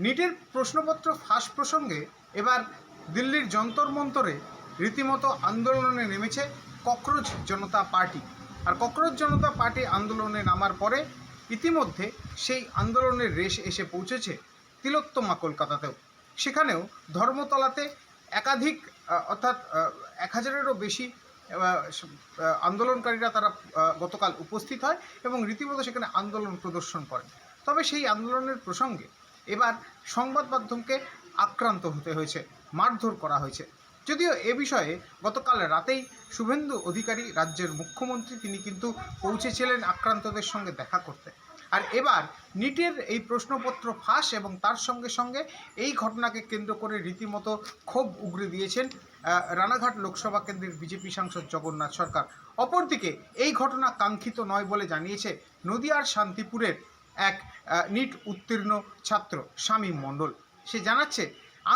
নিটের প্রশ্নপত্র ফাঁস প্রসঙ্গে এবার দিল্লির যন্তর মন্তরে রীতিমতো আন্দোলনে নেমেছে ককরোচ জনতা পার্টি। আর ককরোচ জনতা পার্টি আন্দোলনে নামার পরে ইতিমধ্যে সেই আন্দোলনের রেশ এসে পৌঁছেছে তিলোত্তমা কলকাতাতেও। সেখানেও ধর্মতলাতে একাধিক অর্থাৎ 1000-এরও বেশি আন্দোলনকারীরা তারা গতকাল উপস্থিত হয় এবং রীতিমতো সেখানে আন্দোলন প্রদর্শন করেন। তবে সেই আন্দোলনের প্রসঙ্গে এবার সংবাদ মাধ্যমকে আক্রান্ত হতে হয়েছে, মারধর করা হয়েছে। যদিও এ বিষয়ে গতকাল রাতেই শুভেন্দু অধিকারী রাজ্যের মুখ্যমন্ত্রী তিনি কিন্তু পৌঁছেছিলেন আক্রান্তদের সঙ্গে দেখা করতে। আর এবার নিটের এই প্রশ্নপত্র ফাঁস এবং তার সঙ্গে সঙ্গে এই ঘটনাকে কেন্দ্র করে রীতিমতো ক্ষোভ উগরে দিয়েছেন রানাঘাট লোকসভা কেন্দ্রের বিজেপি সাংসদ জগন্নাথ সরকার। অপরদিকে এই ঘটনা কাঙ্ক্ষিত নয় বলে জানিয়েছে নদিয়ার শান্তিপুরের এক নিট উত্তীর্ণ ছাত্র শামীম মণ্ডল। সে জানাচ্ছে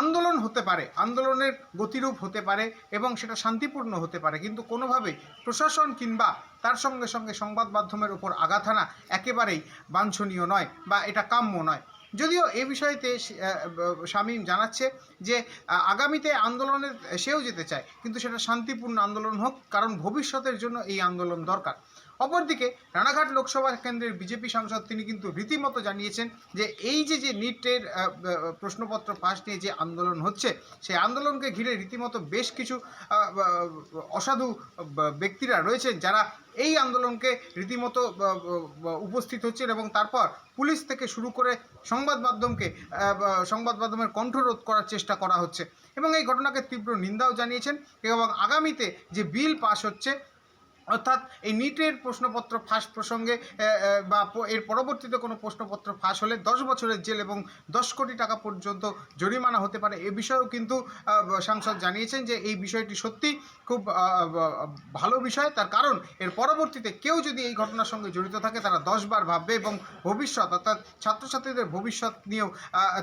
আন্দোলন হতে পারে, আন্দোলনের গতিরূপ হতে পারে এবং সেটা শান্তিপূর্ণ হতে পারে, কিন্তু কোনোভাবেই প্রশাসন কিংবা তার সঙ্গে সঙ্গে সংবাদ মাধ্যমের ওপর আঘাত হানা একেবারেই বাঞ্ছনীয় নয় বা এটা কাম্য নয়। যদিও এ বিষয়তে শামীম জানাচ্ছে যে আগামীতে আন্দোলনের সেও যেতে চায়, কিন্তু সেটা শান্তিপূর্ণ আন্দোলন হোক, কারণ ভবিষ্যতের জন্য এই আন্দোলন দরকার। অপরদিকে রানাঘাট লোকসভা কেন্দ্রের বিজেপি সাংসদ তিনি কিন্তু রীতিমতো জানিয়েছেন যে এই যে নিটের প্রশ্নপত্র ফাঁস নিয়ে যে আন্দোলন হচ্ছে, সেই আন্দোলনকে ঘিরে রীতিমতো বেশ কিছু অসাধু ব্যক্তিরা রয়েছেন যারা এই আন্দোলনকে রীতিমতো উপস্থিত হচ্ছেন এবং তারপর পুলিশ থেকে শুরু করে সংবাদ মাধ্যমের কণ্ঠরোধ করার চেষ্টা করা হচ্ছে এবং এই ঘটনাকে তীব্র নিন্দাও জানিয়েছেন। এবং আগামীতে যে বিল পাস হচ্ছে, অর্থাৎ এই নিটের প্রশ্নপত্র ফাঁস প্রসঙ্গে বা এর পরবর্তীতে কোনো প্রশ্নপত্র ফাঁস হলে 10 বছরের জেল এবং 10 কোটি টাকা পর্যন্ত জরিমানা হতে পারে, এ বিষয়েও কিন্তু সাংসদ জানিয়েছেন যে এই বিষয়টি সত্যি খুব ভালো বিষয়। তার কারণ এর পরবর্তীতে কেউ যদি এই ঘটনার সঙ্গে জড়িত থাকে তারা 10 বার ভাববে এবং ভবিষ্যৎ অর্থাৎ ছাত্রছাত্রীদের ভবিষ্যৎ নিয়েও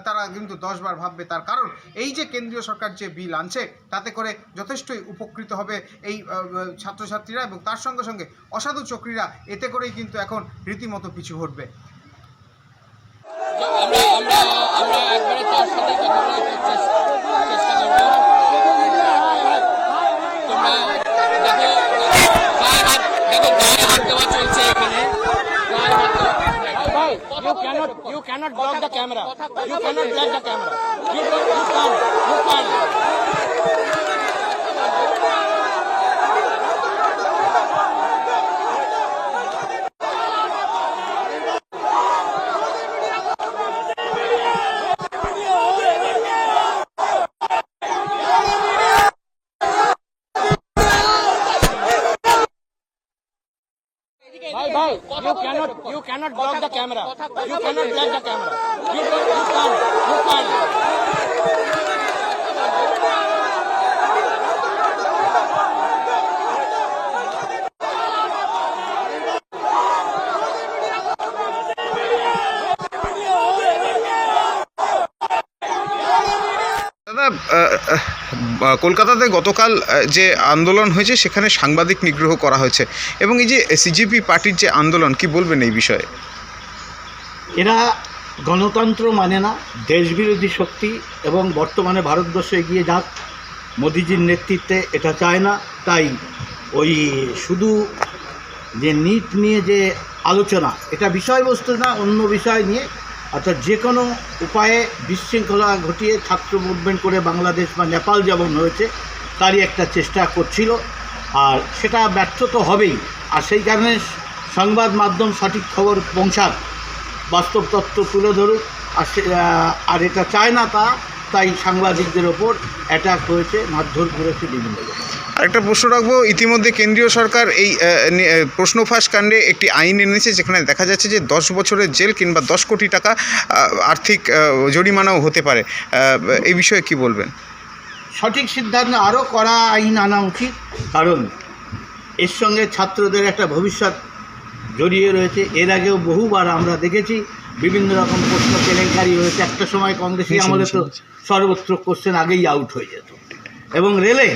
তারা কিন্তু 10 বার ভাববে। তার কারণ এই যে কেন্দ্রীয় সরকার যে বিল আনছে তাতে করে যথেষ্টই উপকৃত হবে এই ছাত্রছাত্রীরা এবং তার সঙ্গে সঙ্গে অসাধু চক্রীরা এতে করেই কিন্তু এখন রীতিমতো পিছু হটবে। আমরা একবারে তার সাথে কথা বলার চেষ্টা করব। তোমরা দেখো গায়ে হাত দেওয়া চলছে এখানে। You cannot block the camera. You cannot block the camera. You can't. You cannot block the camera. You cannot block the camera. You can't. দাদা, কলকাতাতে গতকাল যে আন্দোলন হয়েছে সেখানে সাংবাদিক নিগ্রহ করা হয়েছে এবং এই যে সিজেপি পার্টির যে আন্দোলন, কি বলবেন এই বিষয়ে? এরা গণতন্ত্র মানে না, দেশবিরোধী শক্তি এবং বর্তমানে ভারতবর্ষ এগিয়ে যাক মোদিজির নেতৃত্বে এটা চায় না। তাই ওই শুধু যে নিট নিয়ে যে আলোচনা, এটা বিষয়বস্তু না, অন্য বিষয় নিয়ে, অর্থাৎ যে কোনো উপায়ে বিশৃঙ্খলা ঘটিয়ে ছাত্র মুভমেন্ট করে বাংলাদেশ বা নেপাল যেমন হয়েছে তারই একটা চেষ্টা করছিল, আর সেটা ব্যর্থ তো হবেই। আর সেই কারণে সংবাদ মাধ্যম সঠিক খবর পৌঁছাক, বাস্তব তথ্য তুলে ধরুক, আর এটা চায় না তাই সাংবাদিকদের ওপর অ্যাটাক হয়েছে, মারধর করেছে বিভিন্ন জায়গায়। আরেকটা প্রশ্ন রাখবো, ইতিমধ্যে কেন্দ্রীয় সরকার এই প্রশ্ন ফাঁস কাণ্ডে একটি আইন এনেছে যেখানে দেখা যাচ্ছে যে 10 বছরের জেল কিংবা 10 কোটি টাকা আর্থিক জরিমানাও হতে পারে, এই বিষয়ে কি বলবেন? সঠিক সিদ্ধান্ত, আরও কড়া আইন আনা উচিত, কারণ এর সঙ্গে ছাত্রদের একটা ভবিষ্যৎ জড়িয়ে রয়েছে। এর আগেও বহুবার আমরা দেখেছি বিভিন্ন রকম প্রশ্ন কেলেঙ্কারি হয়েছে। একটা সময় কংগ্রেসি আমলে তো সর্বত্র কোশ্চেন আগেই আউট হয়ে যেত এবং রেলে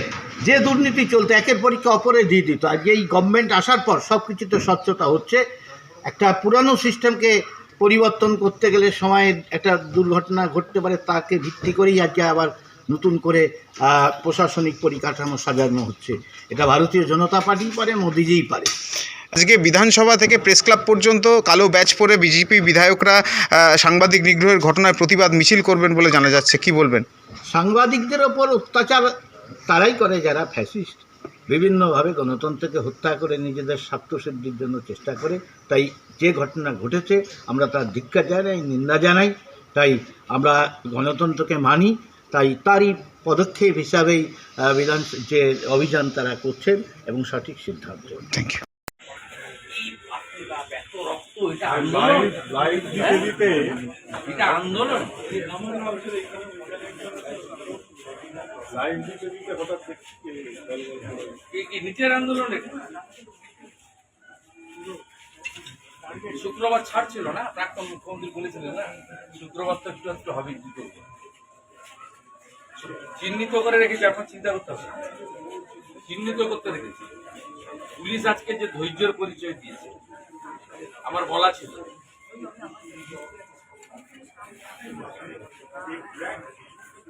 যে দুর্নীতি চলতো একের পরীক্ষা অপরে দিয়ে দিত। আজকে এই গভর্নমেন্ট আসার পর সব কিছুতে স্বচ্ছতা হচ্ছে। একটা পুরানো সিস্টেমকে পরিবর্তন করতে গেলে সময়ের একটা দুর্ঘটনা ঘটতে পারে, তাকে ভিত্তি করেই আজকে আবার নতুন করে প্রশাসনিক পরিকাঠামো সাজানো হচ্ছে। এটা ভারতীয় জনতা পার্টি পারে, মোদিজিই পারে। আজকে বিধানসভা থেকে প্রেস ক্লাব পর্যন্ত কালো ব্যাচ পরে বিজেপি বিধায়করা সাংবাদিক নিগ্রহের ঘটনায় প্রতিবাদ মিছিল করবেন বলে জানা যাচ্ছে, কি বলবেন? সাংবাদিকদের ওপর অত্যাচার তারাই করে যারা ফ্যাসিস্ট, বিভিন্নভাবে গণতন্ত্রকে হত্যা করে নিজেদের স্বার্থসিদ্ধির জন্য চেষ্টা করে। তাই যে ঘটনা ঘটেছে আমরা তার ধিক্কার জানাই, নিন্দা জানাই। তাই আমরা গণতন্ত্রকে মানি, তাই তারই পদক্ষেপ হিসাবেই যে অভিযান তারা করছেন এবং সঠিক সিদ্ধান্ত। Thank you. নিচের আন্দোলনে শুক্রবার ছাড় ছিল না, প্রাক্তন মুখ্যমন্ত্রী বলেছিলেন না শুক্রবার তো একটু হবে, চিহ্নিত করে রেখেছি। আপনার চিন্তা করতে হবে, চিহ্নিত করতে রেখেছি। পুলিশ আজকে যে ধৈর্যের পরিচয় দিয়েছে, আমার বলা ছিল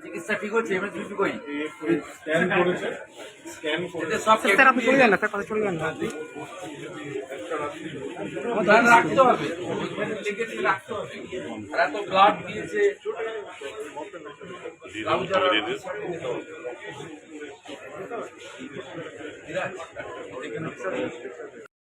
চিকিৎসা ঠিক হচ্ছে, এমএসবি কই সব চলে যান না, কথা চলে যান না, রাখতে হবে, রাখতে হবে। আর এত ব্লাড দিয়েছে